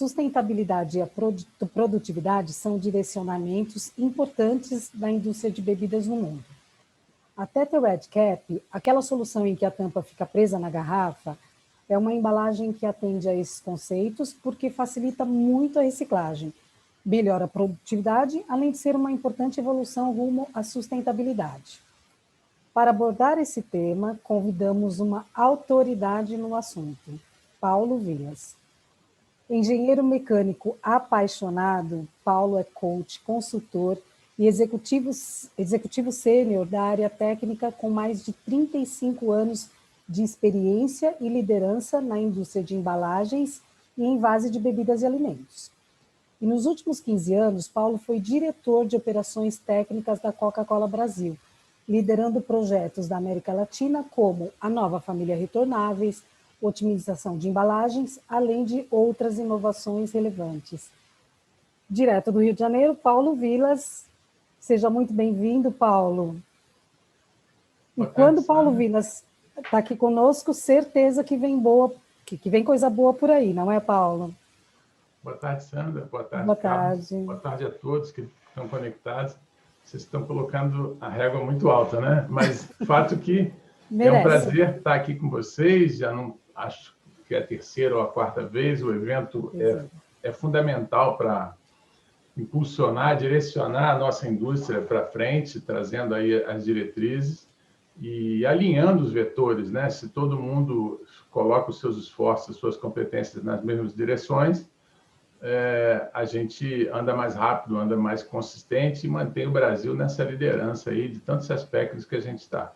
sustentabilidade e a produtividade são direcionamentos importantes da indústria de bebidas no mundo. A Tetrared Cap, aquela solução em que a tampa fica presa na garrafa, é uma embalagem que atende a esses conceitos porque facilita muito a reciclagem, melhora a produtividade, além de ser uma importante evolução rumo à sustentabilidade. Para abordar esse tema, convidamos uma autoridade no assunto, Paulo Vilas. Engenheiro mecânico apaixonado, Paulo é coach, consultor e executivo sênior da área técnica com mais de 35 anos de experiência e liderança na indústria de embalagens e envase de bebidas e alimentos. E nos últimos 15 anos, Paulo foi diretor de operações técnicas da Coca-Cola Brasil, liderando projetos da América Latina como a Nova Família Retornáveis, otimização de embalagens, além de outras inovações relevantes. Direto do Rio de Janeiro, Paulo Vilas. Seja muito bem-vindo, Paulo. E quando Paulo Vilas está aqui conosco, certeza que vem coisa boa por aí, não é, Paulo? Boa tarde, Sandra. Boa tarde, Boa Carlos. tarde. Boa tarde a todos que estão conectados. Vocês estão colocando a régua muito alta, né? Mas fato que é um prazer estar aqui com vocês. Já não acho que é a terceira ou a quarta vez. O evento é fundamental para impulsionar, direcionar a nossa indústria para frente, trazendo aí as diretrizes e alinhando os vetores, né? Se todo mundo coloca os seus esforços, as suas competências nas mesmas direções, a gente anda mais rápido, anda mais consistente e mantém o Brasil nessa liderança aí de tantos aspectos que a gente está.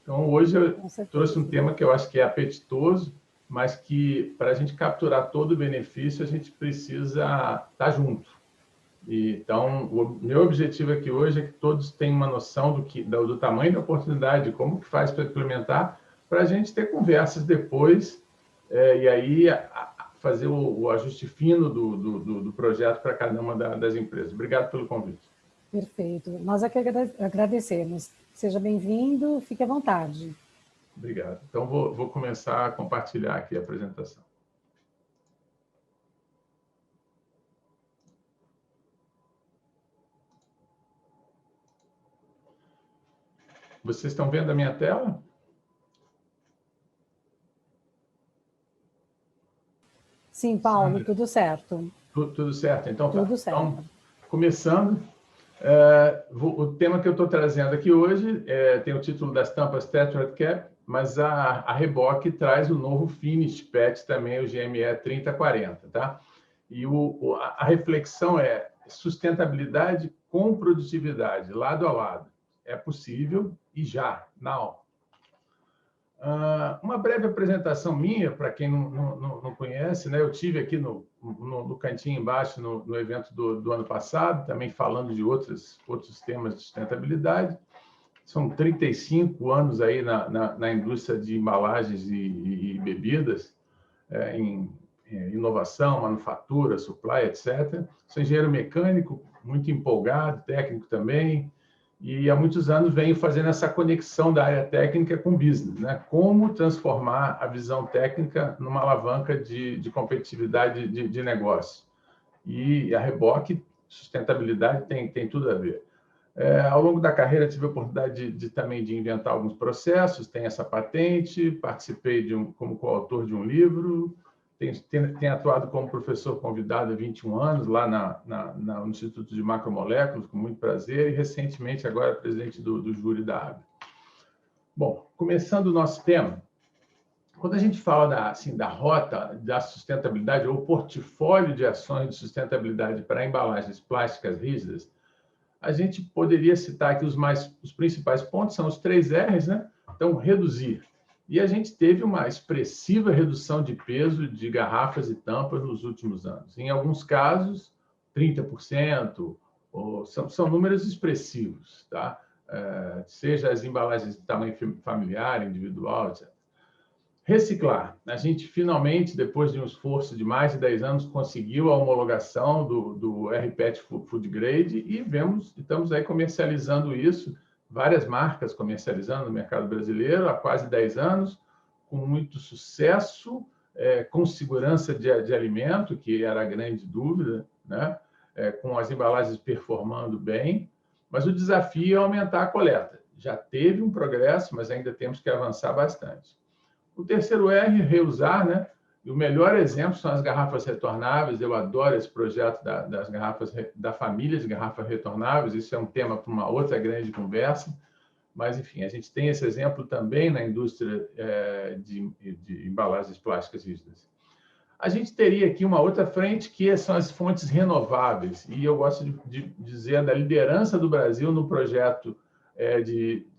Então, hoje eu trouxe um tema que eu acho que é apetitoso, mas que, para a gente capturar todo o benefício, a gente precisa estar junto. Então, o meu objetivo aqui hoje é que todos tenham uma noção do tamanho da oportunidade, como que faz para implementar, para a gente ter conversas depois, e aí fazer o ajuste fino do projeto para cada uma das empresas. Obrigado pelo convite. Perfeito. Nós é que agradecemos. Seja bem-vindo, fique à vontade. Obrigado. Então, vou começar a compartilhar aqui a apresentação. Vocês estão vendo a minha tela? Sim, Paulo, Sandra, tudo certo. Tudo certo, então tá. Tudo certo. Então, começando, o tema que eu estou trazendo aqui hoje tem o título das tampas Tetrared Cap, mas a Reboque traz o novo Finish PET também, o GME 3040, tá? E a reflexão é sustentabilidade com produtividade, lado a lado. É possível e já, now. Uma breve apresentação minha, para quem não conhece, né? Eu tive aqui no cantinho embaixo, no evento do ano passado, também falando de outros temas de sustentabilidade. São 35 anos aí na indústria de embalagens e bebidas, em inovação, manufatura, supply, etc. Sou engenheiro mecânico, muito empolgado, técnico também, e há muitos anos venho fazendo essa conexão da área técnica com o business, né? Como transformar a visão técnica numa alavanca de competitividade de negócio. E a Reboque, sustentabilidade, tem tudo a ver. Ao longo da carreira, tive a oportunidade também de inventar alguns processos, tenho essa patente, participei como coautor de um livro, tenho atuado como professor convidado há 21 anos, lá no Instituto de Macromoléculas, com muito prazer, e recentemente agora presidente do júri da AB. Bom, começando o nosso tema, quando a gente fala da rota da sustentabilidade, ou portfólio de ações de sustentabilidade para embalagens plásticas rígidas, a gente poderia citar aqui os principais pontos, são os 3 R's, né? Então, reduzir. E a gente teve uma expressiva redução de peso de garrafas e tampas nos últimos anos. Em alguns casos, 30%, são números expressivos, tá? Seja as embalagens de tamanho familiar, individual, etc. Reciclar. A gente finalmente, depois de um esforço de mais de 10 anos, conseguiu a homologação do rPET Food Grade e estamos aí comercializando isso, várias marcas comercializando no mercado brasileiro há quase 10 anos, com muito sucesso, com segurança de alimento, que era a grande dúvida, né? Com as embalagens performando bem, mas o desafio é aumentar a coleta. Já teve um progresso, mas ainda temos que avançar bastante. O terceiro R, reusar, né? E o melhor exemplo são as garrafas retornáveis. Eu adoro esse projeto das garrafas, da família de garrafas retornáveis. Isso é um tema para uma outra grande conversa. Mas, enfim, a gente tem esse exemplo também na indústria de embalagens plásticas rígidas. A gente teria aqui uma outra frente, que são as fontes renováveis. E eu gosto de dizer da liderança do Brasil no projeto,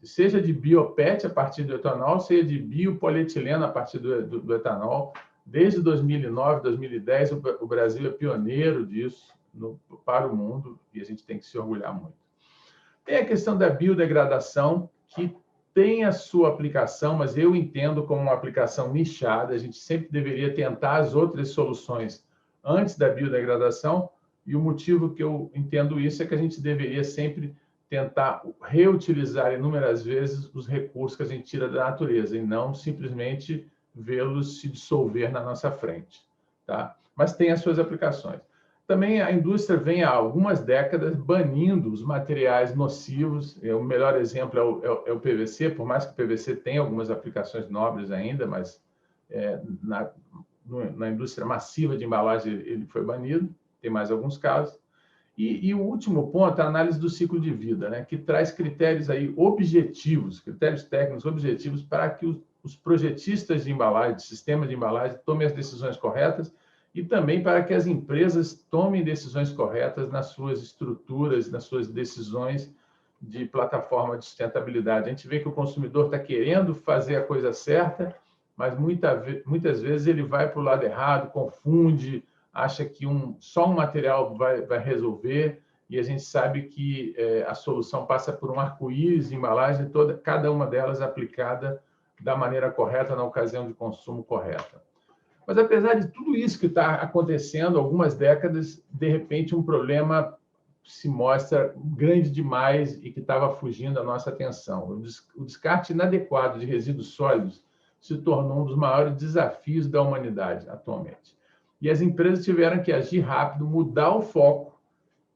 seja de biopet a partir do etanol, seja de biopolietileno a partir do etanol. Desde 2009, 2010, o Brasil é pioneiro disso para o mundo, e a gente tem que se orgulhar muito. Tem a questão da biodegradação, que tem a sua aplicação, mas eu entendo como uma aplicação nichada. A gente sempre deveria tentar as outras soluções antes da biodegradação, e o motivo que eu entendo isso é que a gente deveria sempre tentar reutilizar inúmeras vezes os recursos que a gente tira da natureza, e não simplesmente vê-los se dissolver na nossa frente, tá? Mas tem as suas aplicações. Também a indústria vem há algumas décadas banindo os materiais nocivos. O melhor exemplo é o PVC, por mais que o PVC tenha algumas aplicações nobres ainda, mas na indústria massiva de embalagem ele foi banido, tem mais alguns casos. E o último ponto é a análise do ciclo de vida, né, que traz critérios aí objetivos, critérios técnicos objetivos para que os projetistas de embalagem, de sistema de embalagem, tomem as decisões corretas, e também para que as empresas tomem decisões corretas nas suas estruturas, nas suas decisões de plataforma de sustentabilidade. A gente vê que o consumidor está querendo fazer a coisa certa, mas muitas vezes ele vai para o lado errado, confunde, acha que só um material vai resolver, e a gente sabe que a solução passa por um arco-íris de embalagem, cada uma delas aplicada da maneira correta, na ocasião de consumo correta. Mas, apesar de tudo isso que está acontecendo há algumas décadas, de repente, um problema se mostra grande demais e que estava fugindo da nossa atenção. O descarte inadequado de resíduos sólidos se tornou um dos maiores desafios da humanidade atualmente. E as empresas tiveram que agir rápido, mudar o foco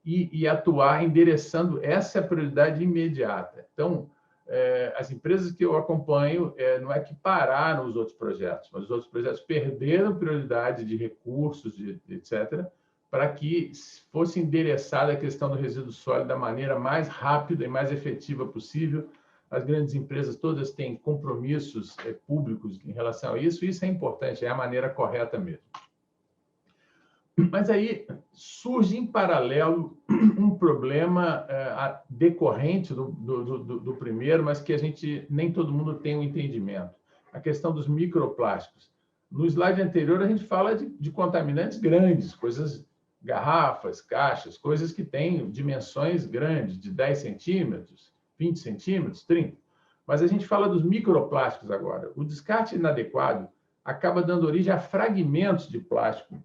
e atuar endereçando essa prioridade imediata. Então, as empresas que eu acompanho não é que pararam os outros projetos, mas os outros projetos perderam prioridade de recursos, etc., para que fosse endereçada a questão do resíduo sólido da maneira mais rápida e mais efetiva possível. As grandes empresas todas têm compromissos públicos em relação a isso, e isso é importante, é a maneira correta mesmo. Mas aí surge em paralelo um problema decorrente do primeiro, mas que nem todo mundo tem um entendimento. A questão dos microplásticos. No slide anterior, a gente fala de contaminantes grandes, garrafas, caixas, coisas que têm dimensões grandes, de 10 centímetros, 20 centímetros, 30. Mas a gente fala dos microplásticos agora. O descarte inadequado acaba dando origem a fragmentos de plástico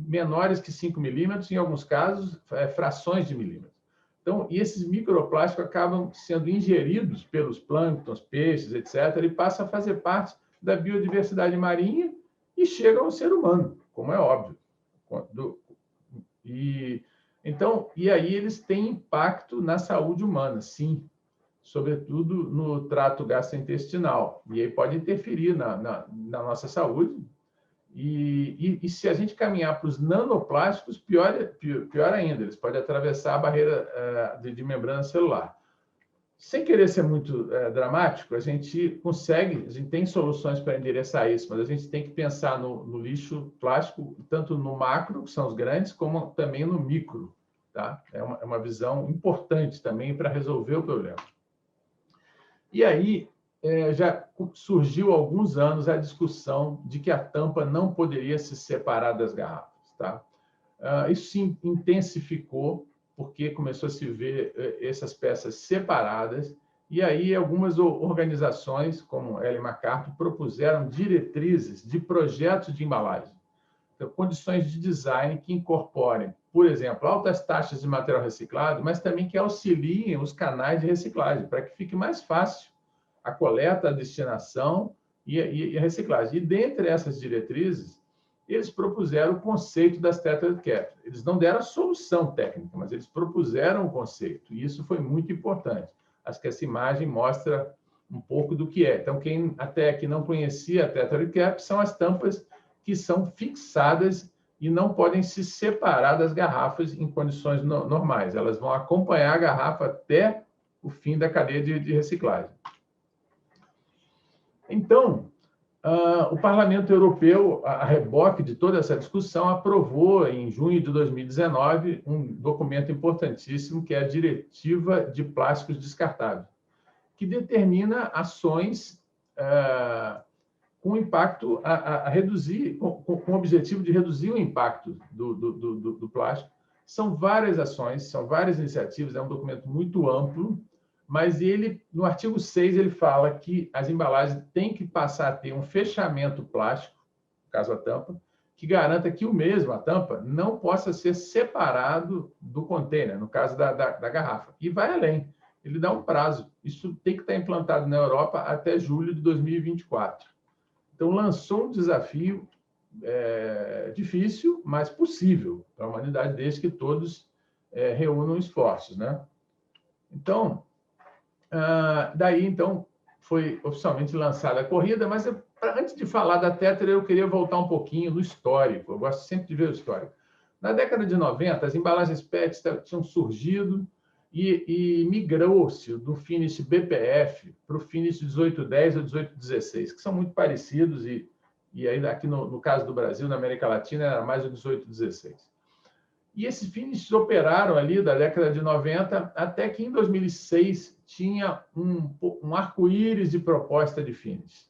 menores que 5 milímetros, em alguns casos, frações de milímetros. Então, esses microplásticos acabam sendo ingeridos pelos plânctons, peixes, etc., e passam a fazer parte da biodiversidade marinha e chegam ao ser humano, como é óbvio. E aí eles têm impacto na saúde humana, sim, sobretudo no trato gastrointestinal, e aí pode interferir na nossa saúde. E se a gente caminhar para os nanoplásticos, pior ainda, eles podem atravessar a barreira de membrana celular. Sem querer ser muito dramático, a gente tem soluções para endereçar isso, mas a gente tem que pensar no lixo plástico, tanto no macro, que são os grandes, como também no micro. Tá? É uma visão importante também para resolver o problema. E aí, já surgiu há alguns anos a discussão de que a tampa não poderia se separar das garrafas. Tá? Isso se intensificou porque começou a se ver essas peças separadas, e aí algumas organizações, como Ellen MacArthur, propuseram diretrizes de projetos de embalagem. Então, condições de design que incorporem, por exemplo, altas taxas de material reciclado, mas também que auxiliem os canais de reciclagem, para que fique mais fácil a coleta, a destinação e a reciclagem. E dentre essas diretrizes, eles propuseram o conceito das Tethered Caps. Eles não deram a solução técnica, mas eles propuseram o conceito, e isso foi muito importante. Acho que essa imagem mostra um pouco do que é. Então, quem até aqui não conhecia a Tethered Cap são as tampas que são fixadas e não podem se separar das garrafas em condições normais. Elas vão acompanhar a garrafa até o fim da cadeia de reciclagem. Então, o Parlamento Europeu, a reboque de toda essa discussão, aprovou, em junho de 2019, um documento importantíssimo, que é a Diretiva de Plásticos Descartáveis, que determina ações com impacto a reduzir, com o objetivo de reduzir o impacto do plástico. São várias ações, são várias iniciativas, é um documento muito amplo, mas ele, no artigo 6, ele fala que as embalagens têm que passar a ter um fechamento plástico, no caso a tampa, que garanta que o mesmo, a tampa, não possa ser separado do container, no caso da garrafa. E vai além, ele dá um prazo. Isso tem que estar implantado na Europa até julho de 2024. Então, lançou um desafio difícil, mas possível para a humanidade, desde que todos reúnam esforços, né? Então, daí, então, foi oficialmente lançada a corrida, mas antes de falar da Tetra, eu queria voltar um pouquinho no histórico. Eu gosto sempre de ver o histórico. Na década de 90, as embalagens PET tinham surgido e migrou-se do finish BPF para o finish 1810 ou 1816, que são muito parecidos, e aí aqui no caso do Brasil, na América Latina, era mais o 1816. E esses finishes operaram ali da década de 90, até que em 2006 tinha um arco-íris de proposta de finish.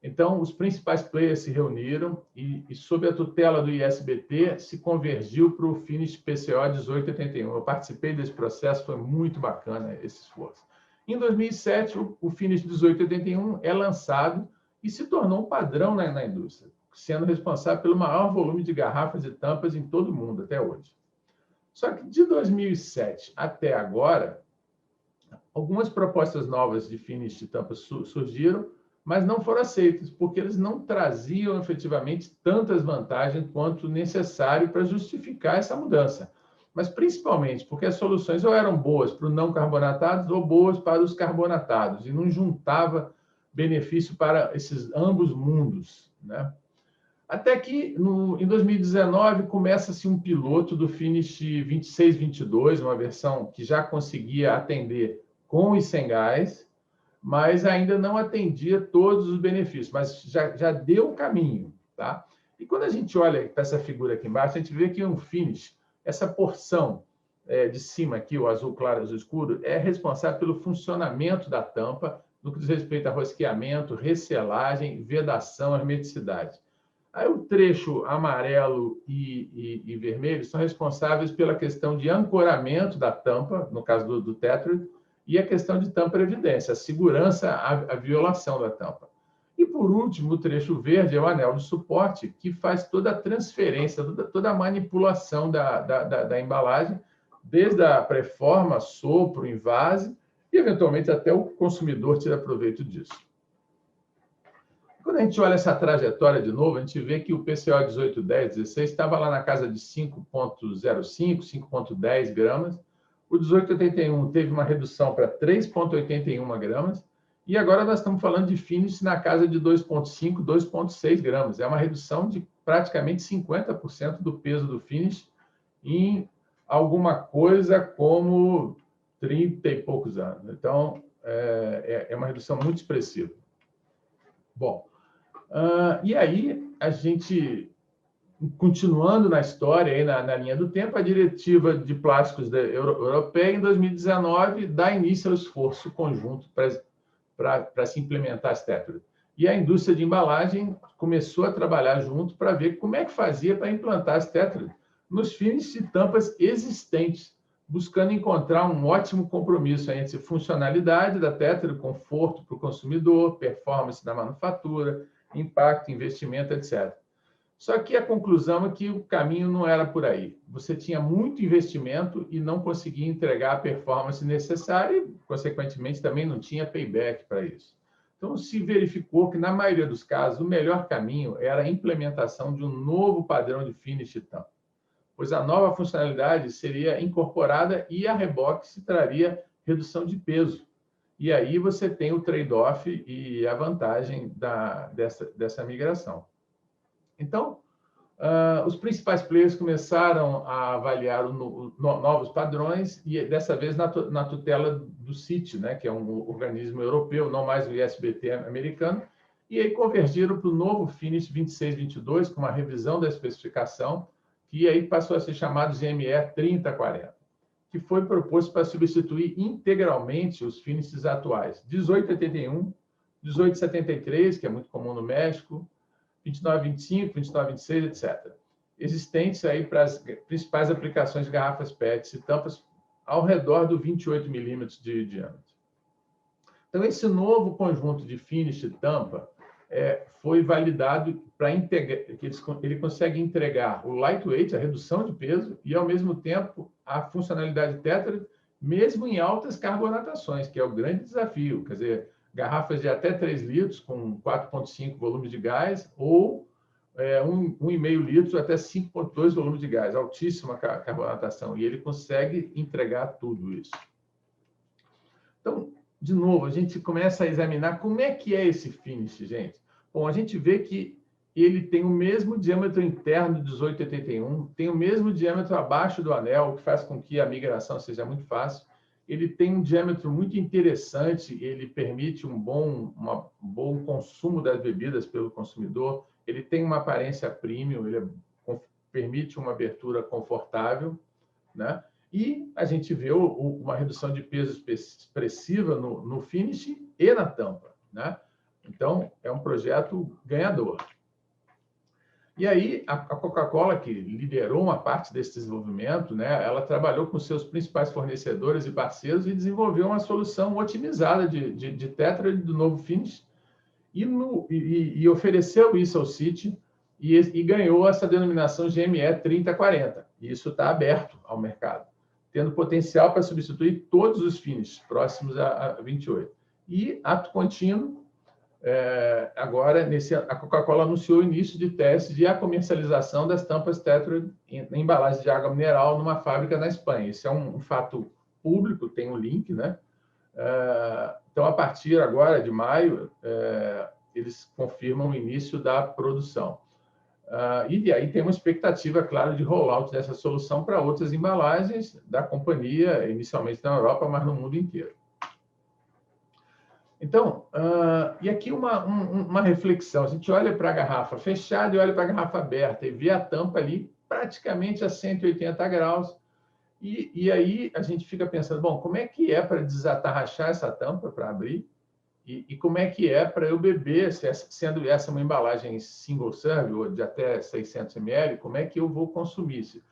Então, os principais players se reuniram e sob a tutela do ISBT, se convergiu para o finish PCO 1881. Eu participei desse processo, foi muito bacana esse esforço. Em 2007, o finish 1881 é lançado e se tornou um padrão na indústria, sendo responsável pelo maior volume de garrafas e tampas em todo o mundo até hoje. Só que de 2007 até agora, algumas propostas novas de finish de tampas surgiram, mas não foram aceitas, porque eles não traziam efetivamente tantas vantagens quanto necessário para justificar essa mudança. Mas principalmente porque as soluções ou eram boas para os não carbonatados ou boas para os carbonatados, e não juntava benefício para esses ambos mundos, né? Até que, em 2019, começa-se um piloto do Finish 2622, uma versão que já conseguia atender com e sem gás, mas ainda não atendia todos os benefícios, mas já deu o caminho, tá? E quando a gente olha para essa figura aqui embaixo, a gente vê que um finish, essa porção de cima aqui, o azul claro e azul escuro, é responsável pelo funcionamento da tampa, no que diz respeito a rosqueamento, reselagem, vedação, hermeticidade. Aí o trecho amarelo e vermelho são responsáveis pela questão de ancoramento da tampa, no caso do Tethered, e a questão de tampa-evidência, a segurança, a violação da tampa. E, por último, o trecho verde é o anel de suporte, que faz toda a transferência, toda a manipulação da embalagem, desde a pré-forma, sopro, invase, e, eventualmente, até o consumidor tira proveito disso. Quando a gente olha essa trajetória de novo, a gente vê que o PCO 1810, 16 estava lá na casa de 5,05, 5,10 gramas. O 1881 teve uma redução para 3,81 gramas. E agora nós estamos falando de finish na casa de 2,5, 2,6 gramas. É uma redução de praticamente 50% do peso do finish em alguma coisa como 30 e poucos anos. Então, é uma redução muito expressiva. Bom, e aí a gente, continuando na história, aí na linha do tempo, a Diretiva de Plásticos Europeia, em 2019, dá início ao esforço conjunto para se implementar as Tethered. E a indústria de embalagem começou a trabalhar junto para ver como é que fazia para implantar as Tethered nos fins de tampas existentes, buscando encontrar um ótimo compromisso entre funcionalidade da Tethered, conforto para o consumidor, performance da manufatura, impacto, investimento, etc. Só que a conclusão é que o caminho não era por aí. Você tinha muito investimento e não conseguia entregar a performance necessária e, consequentemente, também não tinha payback para isso. Então, Então, se verificou que, na maioria dos casos, o melhor caminho era a implementação de um novo padrão de finish tampa, pois a nova funcionalidade seria incorporada e, a reboque, se traria redução de peso. E aí você tem o trade-off e a vantagem dessa migração. Então, os principais players começaram a avaliar novos padrões, e dessa vez na tutela do CIT, né, que é um organismo europeu, não mais o ISBT americano, e aí convergiram para o novo Finish 2622, com uma revisão da especificação, que aí passou a ser chamado de ME 3040, que foi proposto para substituir integralmente os finishes atuais, 1881, 1873, que é muito comum no México, 2925, 2926, etc. Existentes aí para as principais aplicações de garrafas PET e tampas ao redor do 28 milímetros de diâmetro. Então, esse novo conjunto de finish e tampa foi validado para integrar, que ele consegue entregar o lightweight, a redução de peso, e, ao mesmo tempo, a funcionalidade tétrade, mesmo em altas carbonatações, que é o grande desafio. Quer dizer, garrafas de até 3 litros, com 4,5 volume de gás, ou 1,5 litros até 5,2 volume de gás, altíssima carbonatação, e ele consegue entregar tudo isso. Então, de novo, a gente começa a examinar como é que é esse finish, gente. Bom, a gente vê que ele tem o mesmo diâmetro interno do 1881, tem o mesmo diâmetro abaixo do anel, o que faz com que a migração seja muito fácil. Ele tem um diâmetro muito interessante, ele permite um bom consumo das bebidas pelo consumidor, ele tem uma aparência premium, ele permite uma abertura confortável, né? E a gente vê uma redução de peso expressiva no finish e na tampa, né? Então, é um projeto ganhador. E aí, a Coca-Cola, que liderou uma parte desse desenvolvimento, né, ela trabalhou com seus principais fornecedores e parceiros e desenvolveu uma solução otimizada de tetra do novo finish e ofereceu isso ao CIT e ganhou essa denominação GME 3040. E isso está aberto ao mercado, tendo potencial para substituir todos os finishes próximos a 28. E, ato contínuo, agora, a Coca-Cola anunciou o início de testes e a comercialização das tampas Tetra em embalagens de água mineral numa fábrica na Espanha. Isso é um fato público, tem um link, né? Então, a partir agora de maio, eles confirmam o início da produção. E aí tem uma expectativa, claro, de rollout dessa solução para outras embalagens da companhia, inicialmente na Europa, mas no mundo inteiro. Então, e aqui uma reflexão. A gente olha para a garrafa fechada e olha para a garrafa aberta e vê a tampa ali praticamente a 180 graus. E aí a gente fica pensando, bom, como é que é para desatarrachar essa tampa para abrir? E como é que é para eu beber, sendo essa uma embalagem single serve, ou de até 600 ml, como é que eu vou consumir isso?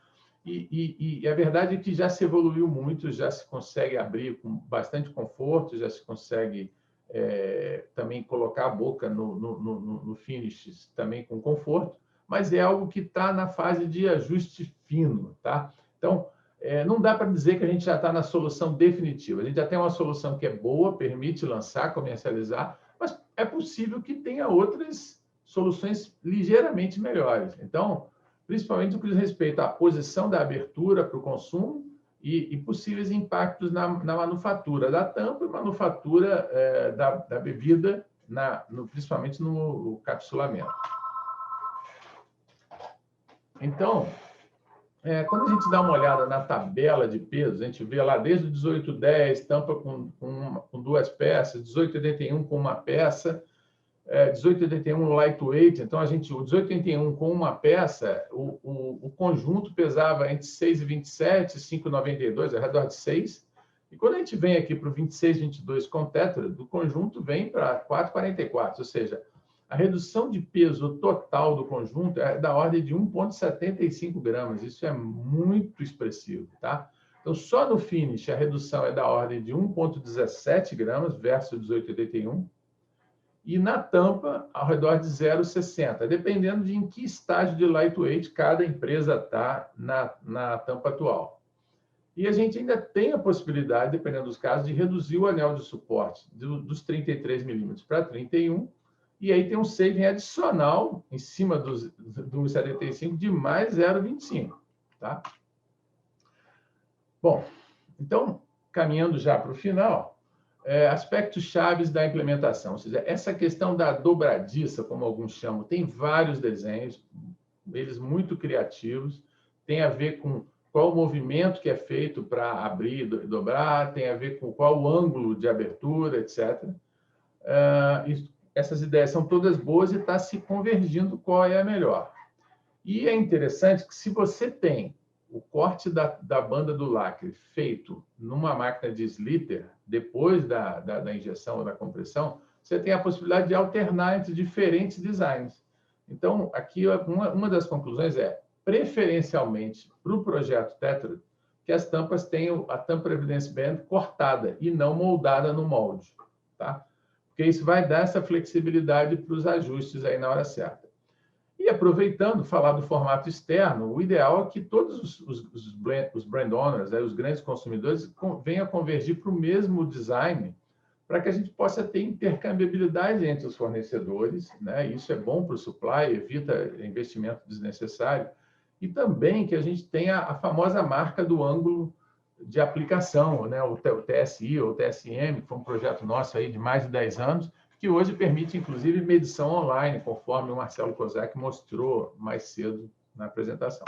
E a verdade é que já se evoluiu muito, já se consegue abrir com bastante conforto, já se consegue também colocar a boca no finish também com conforto, mas é algo que está na fase de ajuste fino, tá? Então, não dá para dizer que a gente já está na solução definitiva. A gente já tem uma solução que é boa, permite lançar, comercializar, mas é possível que tenha outras soluções ligeiramente melhores. Então, principalmente no que diz respeito à posição da abertura para o consumo e possíveis impactos na manufatura da tampa e manufatura da bebida, principalmente no capsulamento. Então, quando a gente dá uma olhada na tabela de pesos, a gente vê lá desde o 1810, tampa com 2 peças, 1881 com 1 peça, 1881 lightweight. Então, o 1881 com 1 peça, o conjunto pesava entre 6,27 e 5,92, ao redor de 6. E quando a gente vem aqui para o 2622 com tetra, do conjunto vem para 4,44, ou seja, a redução de peso total do conjunto é da ordem de 1,75 gramas. Isso é muito expressivo, tá? Então, só no finish, a redução é da ordem de 1,17 gramas versus 1881. E na tampa, ao redor de 0,60, dependendo de em que estágio de lightweight cada empresa está na tampa atual. E a gente ainda tem a possibilidade, dependendo dos casos, de reduzir o anel de suporte dos 33 milímetros para 31, e aí tem um saving adicional em cima do 1,75 de mais 0,25, tá? Bom, então, caminhando já para o final, aspectos chaves da implementação, ou seja, essa questão da dobradiça, como alguns chamam, tem vários desenhos, eles muito criativos, tem a ver com qual o movimento que é feito para abrir e dobrar, tem a ver com qual o ângulo de abertura, etc. Essas ideias são todas boas e está se convergindo qual é a melhor. E é interessante que se você tem o corte da banda do lacre feito numa máquina de sliter, depois da injeção ou da compressão, você tem a possibilidade de alternar entre diferentes designs. Então, aqui, uma das conclusões é, preferencialmente, para o projeto Tetra, que as tampas tenham a tampa Evidence Band cortada e não moldada no molde, tá? Porque isso vai dar essa flexibilidade para os ajustes aí na hora certa. E aproveitando, falar do formato externo, o ideal é que todos os brand owners, os grandes consumidores, venham a convergir para o mesmo design, para que a gente possa ter intercambiabilidade entre os fornecedores, né? Isso é bom para o supply, evita investimento desnecessário, e também que a gente tenha a famosa marca do ângulo de aplicação, né? O TSI ou o TSM, que foi um projeto nosso aí de mais de 10 anos, que hoje permite, inclusive, medição online, conforme o Marcelo Kozak mostrou mais cedo na apresentação.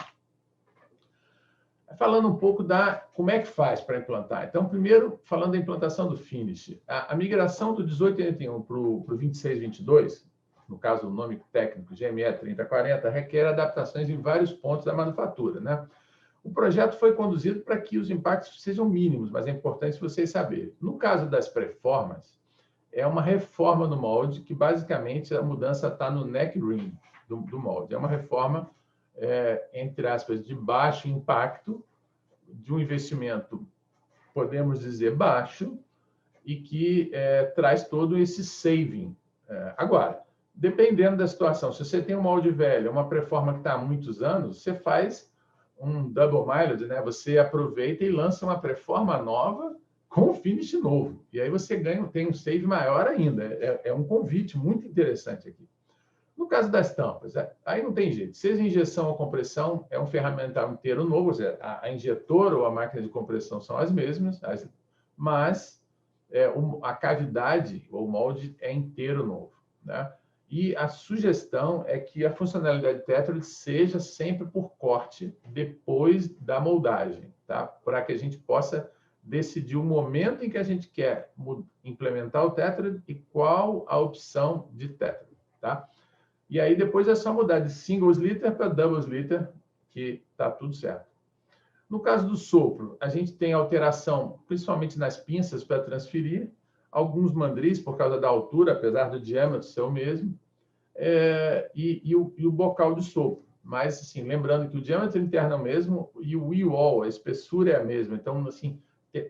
Falando um pouco como é que faz para implantar. Então, primeiro, falando da implantação do finish. A migração do 1881 para o 2622, no caso, o nome técnico GME 3040, requer adaptações em vários pontos da manufatura, né? O projeto foi conduzido para que os impactos sejam mínimos, mas é importante vocês saberem. No caso das preformas, é uma reforma no molde, que basicamente a mudança está no neck ring do molde. É uma reforma, entre aspas, de baixo impacto, de um investimento, podemos dizer, baixo, e que traz todo esse saving. Agora, dependendo da situação, se você tem um molde velho, uma preforma que está há muitos anos, você faz um double mileage, né? Você aproveita e lança uma preforma nova com finish novo. E aí você tem um save maior ainda. É um convite muito interessante aqui. No caso das tampas, aí não tem jeito. Seja injeção ou compressão, é um ferramental inteiro novo. Ou seja, a injetora ou a máquina de compressão são as mesmas, mas a cavidade ou molde é inteiro novo, né? E a sugestão é que a funcionalidade Tetra seja sempre por corte depois da moldagem, tá? Para que a gente possa decidir o momento em que a gente quer implementar o Tetra e qual a opção de Tetra, tá? E aí depois é só mudar de single sliter para double sliter, que está tudo certo. No caso do sopro, a gente tem alteração, principalmente nas pinças para transferir, alguns mandris por causa da altura, apesar do diâmetro ser o mesmo, e o bocal de sopro. Mas, assim, lembrando que o diâmetro interno é o mesmo e o wall, a espessura é a mesma. Então, assim,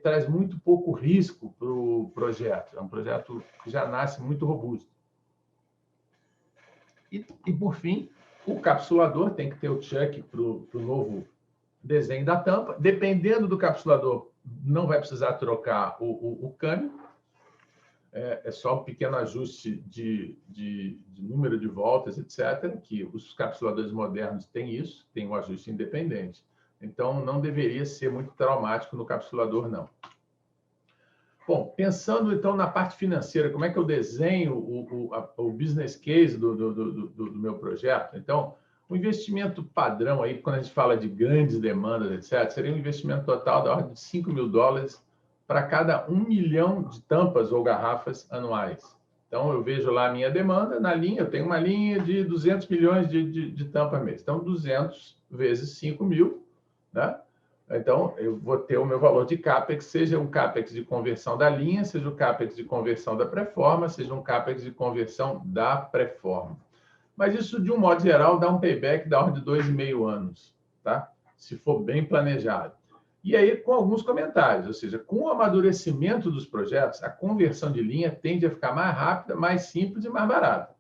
traz muito pouco risco para o projeto. É um projeto que já nasce muito robusto. E por fim, o capsulador tem que ter o chuck para o novo desenho da tampa. Dependendo do capsulador, não vai precisar trocar o câmbio. É só um pequeno ajuste de número de voltas, etc., que os capsuladores modernos têm isso, tem um ajuste independente. Então, não deveria ser muito traumático no capsulador, não. Bom, pensando, então, na parte financeira, como é que eu desenho o business case do meu projeto? Então, o investimento padrão, aí, quando a gente fala de grandes demandas, etc., seria um investimento total da ordem de $5 mil para cada 1 milhão de tampas ou garrafas anuais. Então, eu vejo lá a minha demanda, na linha, eu tenho uma linha de 200 milhões de tampas mês. Então, 200 vezes 5 mil, né? Então, eu vou ter o meu valor de CAPEX, seja um CAPEX de conversão da linha, seja um CAPEX de conversão da pré-forma, seja um CAPEX de conversão da pré-forma. Mas isso, de um modo geral, dá um payback da ordem de 2,5 anos, tá? Se for bem planejado. E aí, com alguns comentários, ou seja, com o amadurecimento dos projetos, a conversão de linha tende a ficar mais rápida, mais simples e mais barata.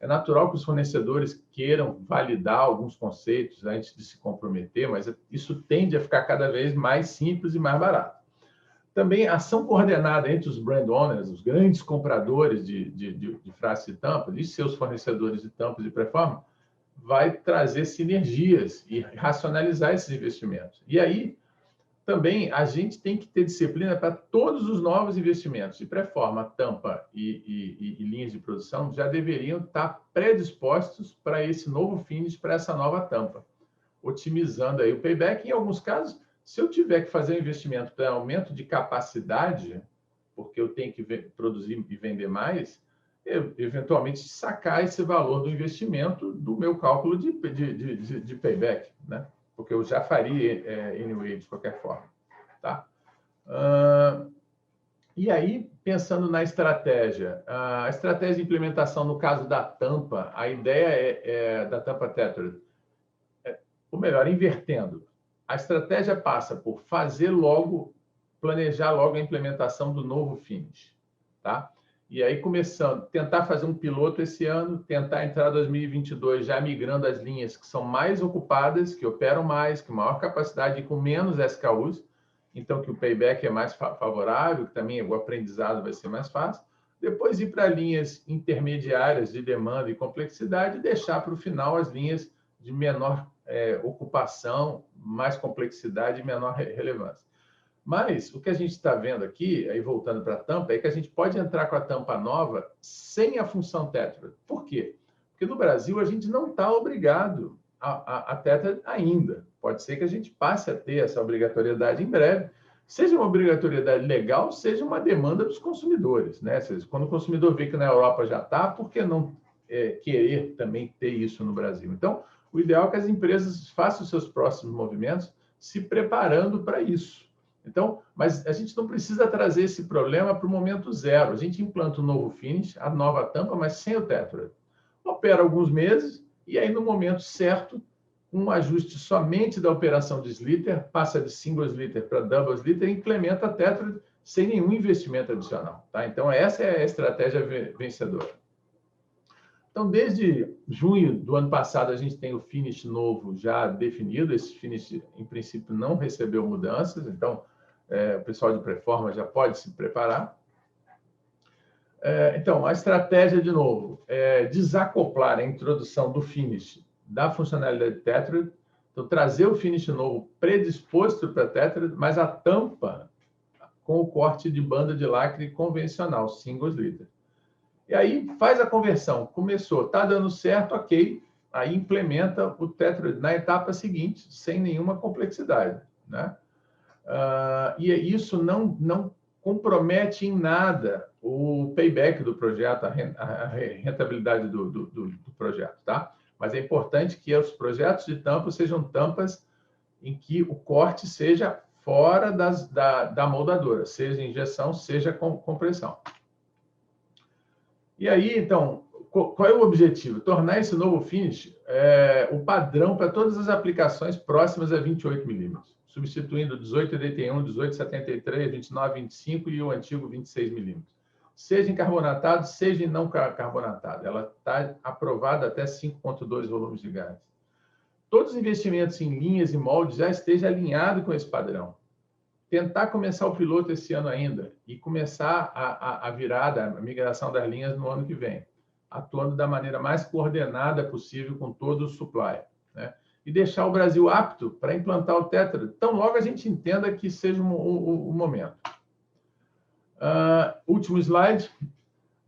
É natural que os fornecedores queiram validar alguns conceitos antes de se comprometer, mas isso tende a ficar cada vez mais simples e mais barato. Também a ação coordenada entre os brand owners, os grandes compradores de frascos e tampas, e seus fornecedores de tampas de pré-forma, vai trazer sinergias e racionalizar esses investimentos. E aí, também, a gente tem que ter disciplina para todos os novos investimentos de pré-forma, tampa e linhas de produção já deveriam estar predispostos para esse novo finish, para essa nova tampa, otimizando aí o payback. Em alguns casos, se eu tiver que fazer um investimento para aumento de capacidade, porque eu tenho que produzir e vender mais, eu, eventualmente, sacar esse valor do investimento do meu cálculo de payback, né? Porque eu já faria anyway, de qualquer forma. Tá? E aí, pensando na estratégia, a estratégia de implementação, no caso da tampa, a ideia da tampa Tetrad, ou melhor, invertendo. A estratégia passa por fazer logo, planejar logo a implementação do novo finish. Tá? E aí, começando, tentar fazer um piloto esse ano, tentar entrar em 2022 já migrando as linhas que são mais ocupadas, que operam mais, com maior capacidade e com menos SKUs, então que o payback é mais favorável, que também o aprendizado vai ser mais fácil. Depois ir para linhas intermediárias de demanda e complexidade e deixar para o final as linhas de menor ocupação, mais complexidade e menor relevância. Mas o que a gente está vendo aqui, aí voltando para a tampa, é que a gente pode entrar com a tampa nova sem a função Tetrad. Por quê? Porque no Brasil a gente não está obrigado a Tetrad ainda. Pode ser que a gente passe a ter essa obrigatoriedade em breve, seja uma obrigatoriedade legal, seja uma demanda dos consumidores, né? Seja, quando o consumidor vê que na Europa já está, por que não querer também ter isso no Brasil? Então, o ideal é que as empresas façam os seus próximos movimentos se preparando para isso. Então, mas a gente não precisa trazer esse problema para o momento zero. A gente implanta um novo finish, a nova tampa, mas sem o Tetrad. Opera alguns meses e aí, no momento certo, um ajuste somente da operação de sliter, passa de single sliter para double sliter e implementa a Tetrad sem nenhum investimento adicional. Tá? Então, essa é a estratégia vencedora. Então, desde junho do ano passado, a gente tem o finish novo já definido. Esse finish, em princípio, não recebeu mudanças. Então, o pessoal de pré-forma já pode se preparar. Então, a estratégia, de novo, é desacoplar a introdução do finish da funcionalidade Tetrad. Então, trazer o finish novo predisposto para Tetrad, mas a tampa com o corte de banda de lacre convencional, single sliter. E aí faz a conversão. Começou, está dando certo, ok. Aí implementa o Tetrad na etapa seguinte, sem nenhuma complexidade, né? E isso não compromete em nada o payback do projeto, a rentabilidade do projeto, tá? Mas é importante que os projetos de tampa sejam tampas em que o corte seja fora da moldadora, seja injeção, seja compressão. E aí, então, qual é o objetivo? Tornar esse novo finish o padrão para todas as aplicações próximas a 28 milímetros, substituindo 1881, 1873, 2925 e o antigo 26 milímetros. Seja em carbonatado, seja em não carbonatado. Ela está aprovada até 5,2 volumes de gás. Todos os investimentos em linhas e moldes já estejam alinhados com esse padrão. Tentar começar o piloto esse ano ainda e começar a virada, a migração das linhas no ano que vem, atuando da maneira mais coordenada possível com todo o supply, né? E deixar o Brasil apto para implantar o Tetrad, tão logo a gente entenda que seja o momento. Último slide.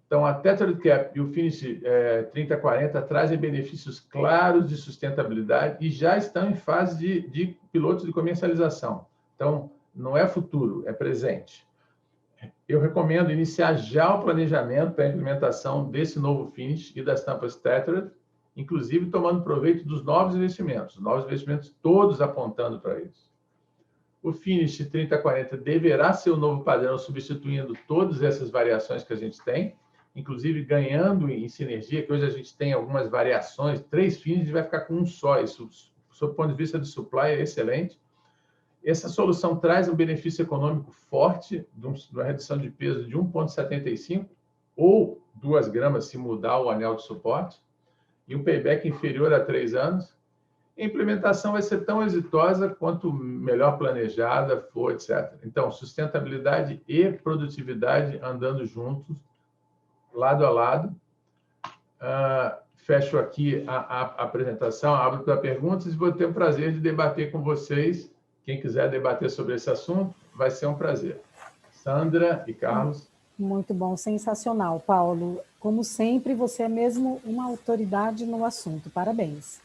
Então, a Tetrad Cap e o Finish 3040 trazem benefícios claros de sustentabilidade e já estão em fase de pilotos de comercialização. Então, não é futuro, é presente. Eu recomendo iniciar já o planejamento para a implementação desse novo finish e das tampas Tetrad, inclusive tomando proveito dos novos investimentos todos apontando para isso. O finish 3040 deverá ser o novo padrão, substituindo todas essas variações que a gente tem, inclusive ganhando em sinergia, que hoje a gente tem algumas variações, 3 finishes vai ficar com um só. Isso, sob o ponto de vista de supply, é excelente. Essa solução traz um benefício econômico forte, de uma redução de peso de 1,75 ou 2 gramas se mudar o anel de suporte, e um payback inferior a 3 anos, a implementação vai ser tão exitosa quanto melhor planejada for, etc. Então, sustentabilidade e produtividade andando juntos, lado a lado. Fecho aqui a apresentação, abro para perguntas e vou ter o prazer de debater com vocês. Quem quiser debater sobre esse assunto, vai ser um prazer. Sandra e Carlos. Muito bom, sensacional, Paulo. Como sempre, você é mesmo uma autoridade no assunto. Parabéns.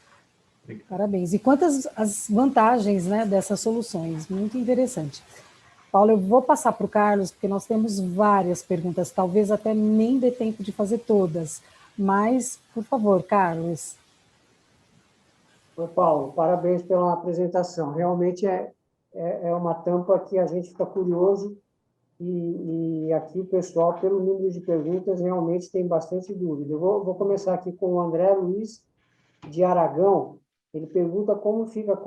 Obrigado. Parabéns. E quantas as vantagens, né, dessas soluções? Muito interessante. Paulo, eu vou passar para o Carlos, porque nós temos várias perguntas, talvez até nem dê tempo de fazer todas. Mas, por favor, Carlos. Oi, Paulo, parabéns pela apresentação. Realmente é uma tampa que a gente fica curioso e aqui o pessoal, pelo número de perguntas, realmente tem bastante dúvida. Eu vou começar aqui com o André Luiz de Aragão. Ele pergunta como fica a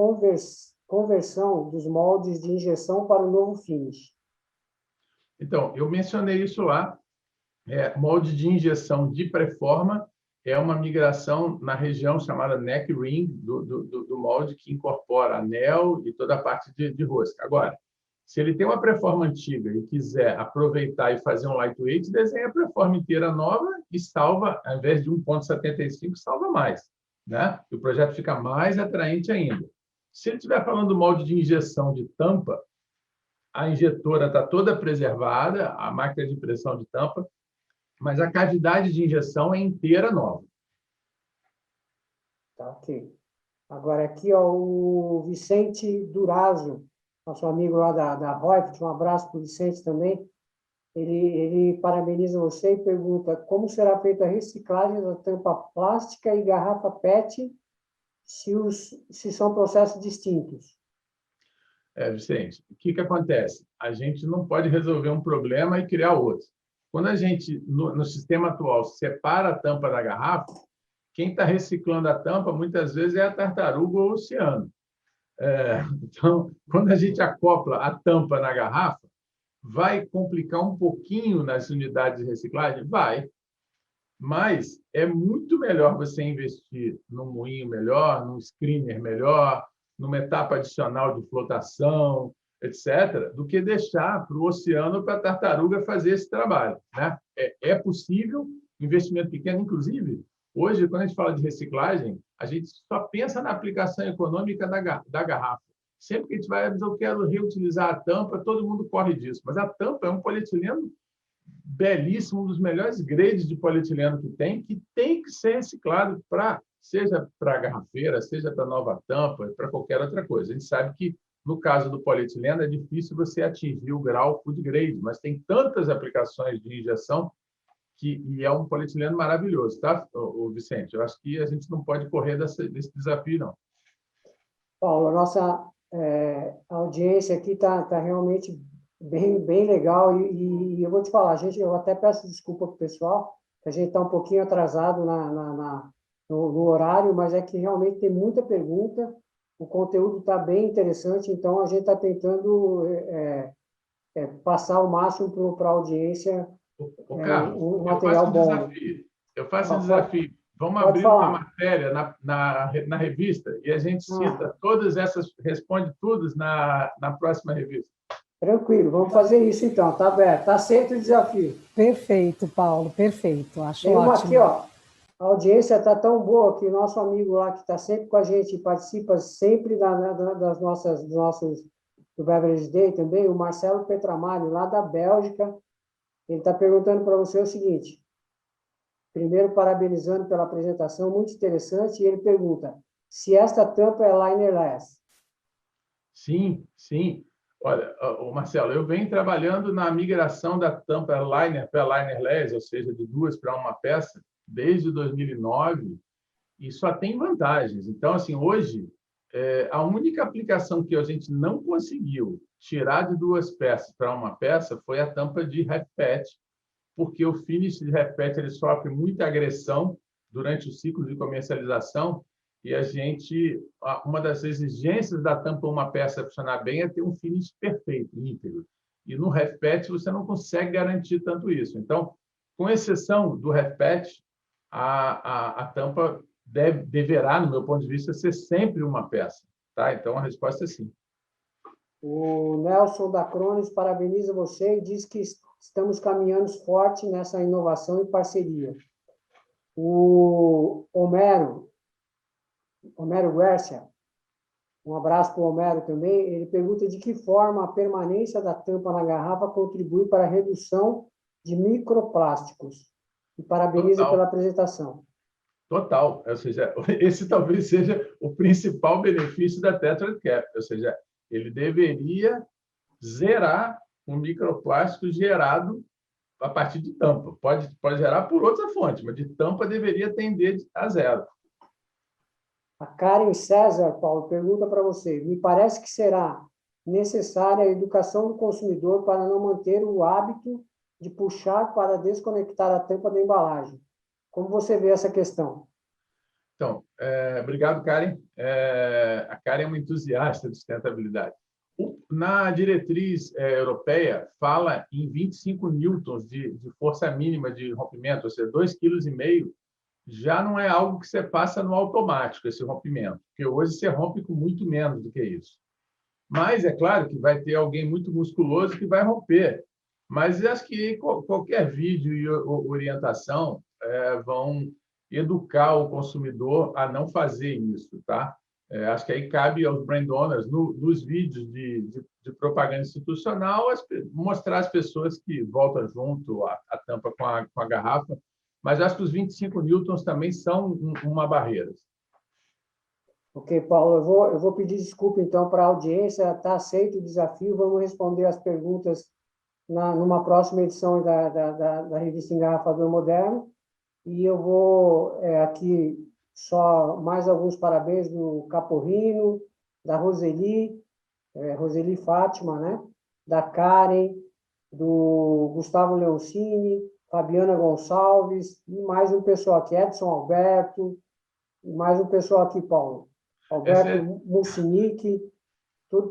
conversão dos moldes de injeção para o novo finish. Então, eu mencionei isso lá. Molde de injeção de pré-forma é uma migração na região chamada neck ring do molde, que incorpora anel e toda a parte de rosca. Agora, se ele tem uma pré-forma antiga e quiser aproveitar e fazer um lightweight, desenha a pré-forma inteira nova e salva, ao invés de 1,75, salva mais, né? E o projeto fica mais atraente ainda. Se ele estiver falando do molde de injeção de tampa, a injetora está toda preservada, a máquina de impressão de tampa, mas a cavidade de injeção é inteira nova. Tá, ok. Agora aqui, ó, o Vicente Durazo, nosso amigo lá da Reut, um abraço para o Vicente também. Ele parabeniza você e pergunta como será feita a reciclagem da tampa plástica e garrafa PET se são processos distintos. Vicente, o que acontece? A gente não pode resolver um problema e criar outro. Quando a gente, no sistema atual, separa a tampa da garrafa, quem está reciclando a tampa, muitas vezes, é a tartaruga ou o oceano. Então, quando a gente acopla a tampa na garrafa, vai complicar um pouquinho nas unidades de reciclagem? Vai. Mas é muito melhor você investir num moinho melhor, num screener melhor, numa etapa adicional de flotação, etc., do que deixar para o oceano ou para a tartaruga fazer esse trabalho, né? É possível, investimento pequeno. Inclusive, hoje, quando a gente fala de reciclagem, a gente só pensa na aplicação econômica da garrafa. Sempre que a gente vai dizer, eu quero reutilizar a tampa, todo mundo corre disso. Mas a tampa é um polietileno belíssimo, um dos melhores grades de polietileno que tem que ser reciclado, seja para garrafeira, seja para nova tampa, para qualquer outra coisa. A gente sabe que, no caso do polietileno, é difícil você atingir o grau food grade, mas tem tantas aplicações de injeção e é um polietileno maravilhoso, tá, Vicente? Eu acho que a gente não pode correr desse desafio, não. Paulo, a nossa audiência aqui está realmente bem legal e eu vou te falar, eu até peço desculpa para o pessoal, que a gente está um pouquinho atrasado no horário, mas é que realmente tem muita pergunta, o conteúdo está bem interessante, então a gente está tentando passar o máximo para a audiência Carlos, um material bom. Eu faço um desafio. Vamos abrir uma matéria na revista e a gente cita todas essas, responde todas na próxima revista. Tranquilo, vamos fazer isso então, tá aberto, está aceito o desafio. Perfeito, Paulo, perfeito, acho Tem uma ótimo. aqui, ó, a audiência está tão boa que o nosso amigo lá que está sempre com a gente, participa sempre dos nossos do Beverage Day também, o Marcelo Petramalho, lá da Bélgica, ele está perguntando para você o seguinte, primeiro parabenizando pela apresentação, muito interessante, e ele pergunta se esta tampa é linerless. Sim, sim. Olha, Marcelo, eu venho trabalhando na migração da tampa liner para linerless, ou seja, de 2 para 1 peça, desde 2009, e só tem vantagens. Então, assim, hoje, a única aplicação que a gente não conseguiu tirar de 2 peças para 1 peça foi a tampa de RefPET, porque o finish de RefPET ele sofre muita agressão durante o ciclo de comercialização, e uma das exigências da tampa uma peça funcionar bem é ter um finish perfeito, íntegro. E no RefPET você não consegue garantir tanto isso. Então, com exceção do RefPET, a tampa deverá, no meu ponto de vista, ser sempre uma peça. Tá? Então, a resposta é sim. O Nelson da Cronos parabeniza você e diz que estamos caminhando forte nessa inovação e parceria. O Homero Guercia, um abraço para o Homero também, ele pergunta de que forma a permanência da tampa na garrafa contribui para a redução de microplásticos. E parabeniza pela apresentação. Total. Ou seja, esse talvez seja o principal benefício da Tetra Cap. Ou seja, ele deveria zerar o microplástico gerado a partir de tampa. Pode gerar por outra fonte, mas de tampa deveria tender a zero. A Karen César, Paulo, pergunta para você: me parece que será necessária a educação do consumidor para não manter o hábito de puxar para desconectar a tampa da embalagem. Como você vê essa questão? Então, obrigado, Karen. A Karen é uma entusiasta de sustentabilidade. Na diretriz europeia, fala em 25 newtons de força mínima de rompimento, ou seja, 2,5 kg, já não é algo que você passa no automático, esse rompimento, porque hoje você rompe com muito menos do que isso. Mas é claro que vai ter alguém muito musculoso que vai romper. Mas acho que qualquer vídeo e orientação vão educar o consumidor a não fazer isso, tá? Acho que aí cabe aos brand owners, nos vídeos de propaganda institucional, mostrar às pessoas que voltam junto a tampa com a garrafa, mas acho que os 25 newtons também são uma barreira. Ok, Paulo, eu vou pedir desculpa, então, para a audiência, está aceito o desafio, vamos responder as perguntas numa próxima edição da revista Engarrafador Moderno, e eu vou aqui só mais alguns parabéns do Caporrino, da Roseli Fátima, né? Da Karen, do Gustavo Leoncini, Fabiana Gonçalves, e mais um pessoal aqui, Edson Alberto, e mais um pessoal aqui, Paulo. Alberto Mucinic,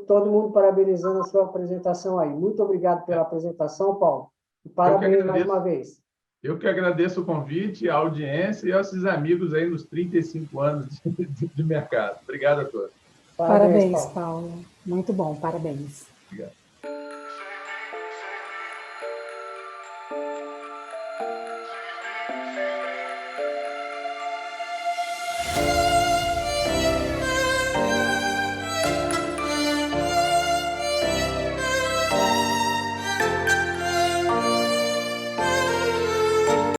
todo mundo parabenizando a sua apresentação aí. Muito obrigado pela apresentação, Paulo. E parabéns mais uma vez. Eu que agradeço o convite, a audiência e aos seus amigos aí nos 35 anos de mercado. Obrigado a todos. Parabéns, Paulo. Muito bom, parabéns. Obrigado.